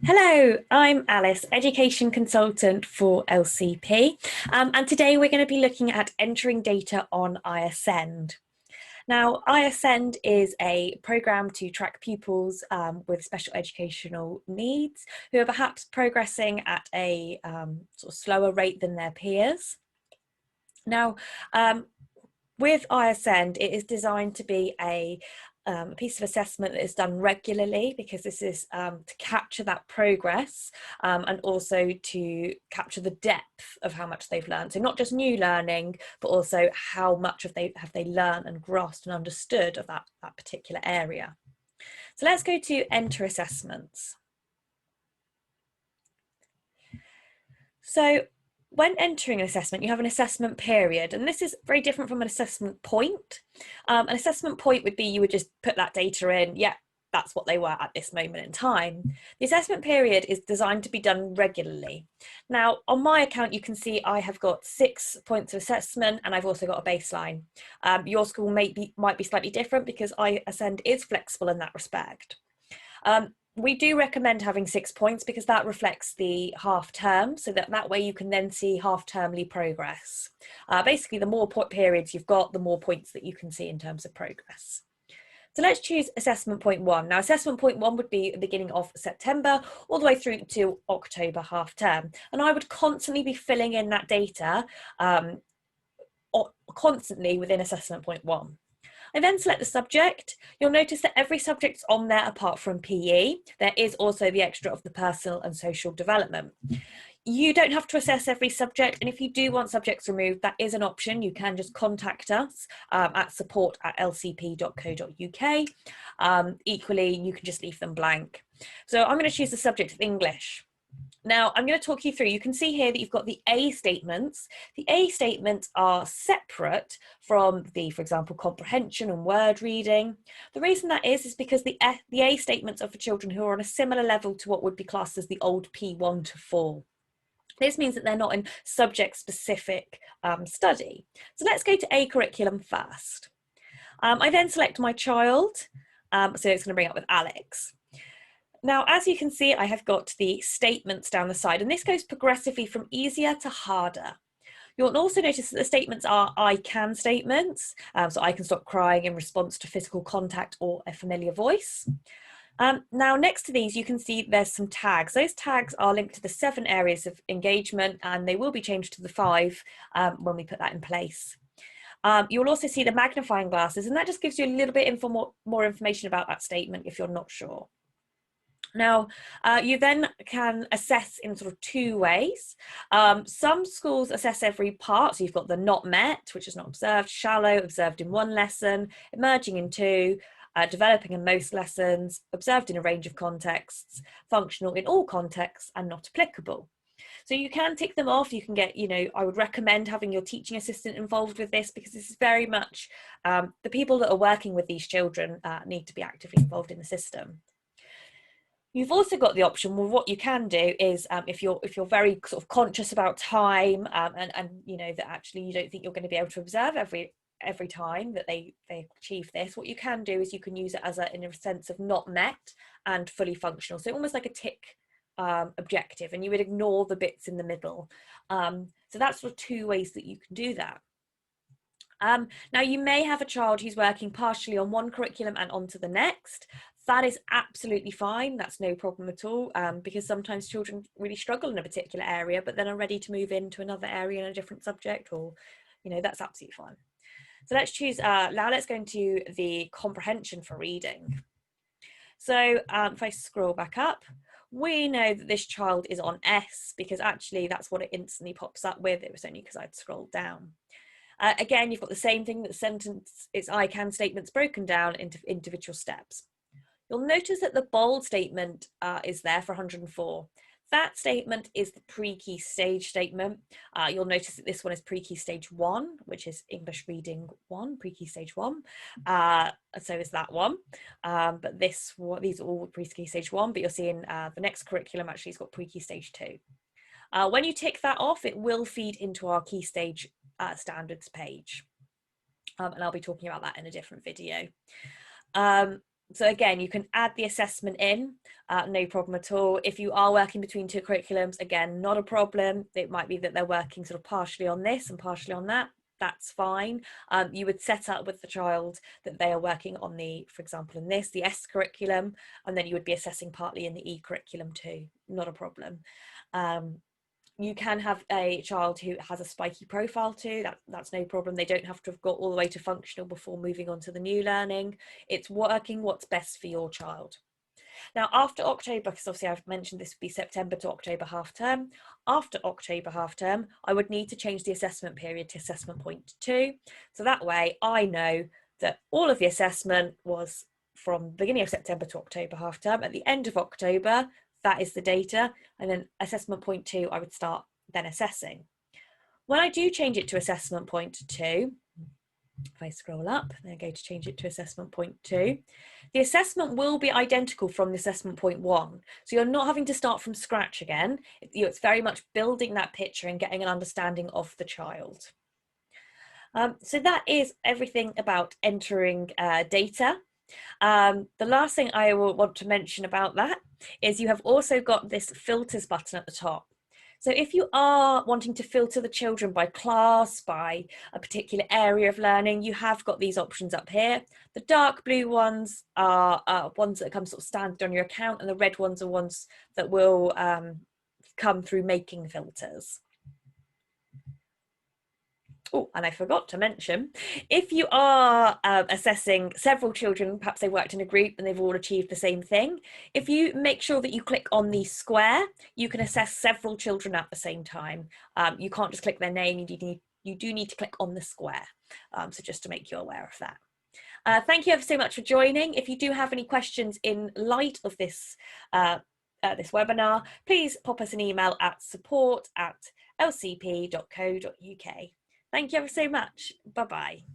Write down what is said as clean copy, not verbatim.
Hello, I'm Alice, Education Consultant for LCP, and today we're going to be looking at entering data on iASEND. Now, iASEND is a programme to track pupils with special educational needs who are perhaps progressing at a sort of slower rate than their peers. Now, with iASEND, it is designed to be a piece of assessment that is done regularly because this is to capture that progress and also to capture the depth of how much they've learned. So not just new learning, but also how much have they learned and grasped and understood of that particular area. So let's go to enter assessments. So when entering an assessment, you have an assessment period, and this is very different from an assessment point. An assessment point would be you would just put that data in, yeah, that's what they were at this moment in time. The assessment period is designed to be done regularly. Now, on my account, you can see I have got 6 points of assessment, and I've also got a baseline. Your school might be slightly different because iASEND is flexible in that respect. We do recommend having 6 points because that reflects the half term, so that way you can then see half termly progress. Basically, the more periods you've got, the more points that you can see in terms of progress. So let's choose assessment point 1. Now, assessment point 1 would be the beginning of September all the way through to October half term. And I would constantly be filling in that data constantly within assessment point 1. I then select the subject. You'll notice that every subject's on there apart from PE. There is also the extra of the personal and social development. You don't have to assess every subject, and if you do want subjects removed, that is an option. You can just contact us at support@lcp.co.uk. Equally, you can just leave them blank. So I'm going to choose the subject of English. Now, I'm going to talk you through, you can see here that you've got the A statements. The A statements are separate from the, for example, comprehension and word reading. The reason that is because the A statements are for children who are on a similar level to what would be classed as the old P1 to 4. This means that they're not in subject-specific study. So let's go to A curriculum first. I then select my child, so it's going to bring up with Alex. Now, as you can see, I have got the statements down the side, and this goes progressively from easier to harder. You'll also notice that the statements are I can statements, so I can stop crying in response to physical contact or a familiar voice. Now, next to these, you can see there's some tags. Those tags are linked to the 7 areas of engagement, and they will be changed to the 5 when we put that in place. You'll also see the magnifying glasses, and that just gives you a little bit more information about that statement if you're not sure. Now, you then can assess in sort of 2 ways. Some schools assess every part, so you've got the not met, which is not observed, shallow, observed in 1 lesson, emerging in 2, developing in most lessons, observed in a range of contexts, functional in all contexts, and not applicable. So you can tick them off. You can get, I would recommend having your teaching assistant involved with this because this is very much the people that are working with these children need to be actively involved in the system. You've also got the option, well, what you can do is if you're very sort of conscious about time and that actually you don't think you're going to be able to observe every time that they achieve this, what you can do is you can use it as in a sense of not met and fully functional. So almost like a tick objective, and you would ignore the bits in the middle. So that's sort of 2 ways that you can do that. Now, you may have a child who's working partially on one curriculum and onto the next. That is absolutely fine. That's no problem at all, because sometimes children really struggle in a particular area, but then are ready to move into another area in a different subject, or, that's absolutely fine. So let's choose, now let's go into the comprehension for reading. So if I scroll back up, we know that this child is on S because actually that's what it instantly pops up with. It was only because I'd scrolled down. Again, you've got the same thing, that the sentence, it's I can statements broken down into individual steps. You'll notice that the bold statement is there for 104. That statement is the pre-key stage statement. You'll notice that this one is pre-key stage 1, which is English reading 1, pre-key stage 1. So is that one. But these are all pre-key stage 1, but you're seeing the next curriculum actually has got pre-key stage 2. When you tick that off, it will feed into our key stage standards page. And I'll be talking about that in a different video. So again, you can add the assessment in, no problem at all. If you are working between two curriculums, again, not a problem. It might be that they're working sort of partially on this and partially on that. That's fine. You would set up with the child that they are working on the, for example, in this, the S curriculum, and then you would be assessing partly in the E curriculum too, not a problem. You can have a child who has a spiky profile too, that's no problem. They don't have to have got all the way to functional before moving on to the new learning. It's working what's best for your child. Now, after October, because obviously I've mentioned this would be September to October half term, after October half term, I would need to change the assessment period to assessment point 2. So that way I know that all of the assessment was from beginning of September to October half term. At the end of October, that is the data. And then assessment point 2, I would start then assessing. When I do change it to assessment point 2, if I scroll up, then I go to change it to assessment point 2. The assessment will be identical from the assessment point 1. So you're not having to start from scratch again. It's very much building that picture and getting an understanding of the child. So that is everything about entering data. The last thing I will want to mention about that is you have also got this filters button at the top. So if you are wanting to filter the children by class, by a particular area of learning, you have got these options up here. The dark blue ones are ones that come sort of standard on your account, and the red ones are ones that will come through making filters. Oh, and I forgot to mention, if you are assessing several children, perhaps they worked in a group and they've all achieved the same thing, if you make sure that you click on the square, you can assess several children at the same time. You can't just click their name, you do need to click on the square. So just to make you aware of that. Thank you ever so much for joining. If you do have any questions in light of this this webinar, please pop us an email at support@lcp.co.uk. Thank you ever so much. Bye-bye.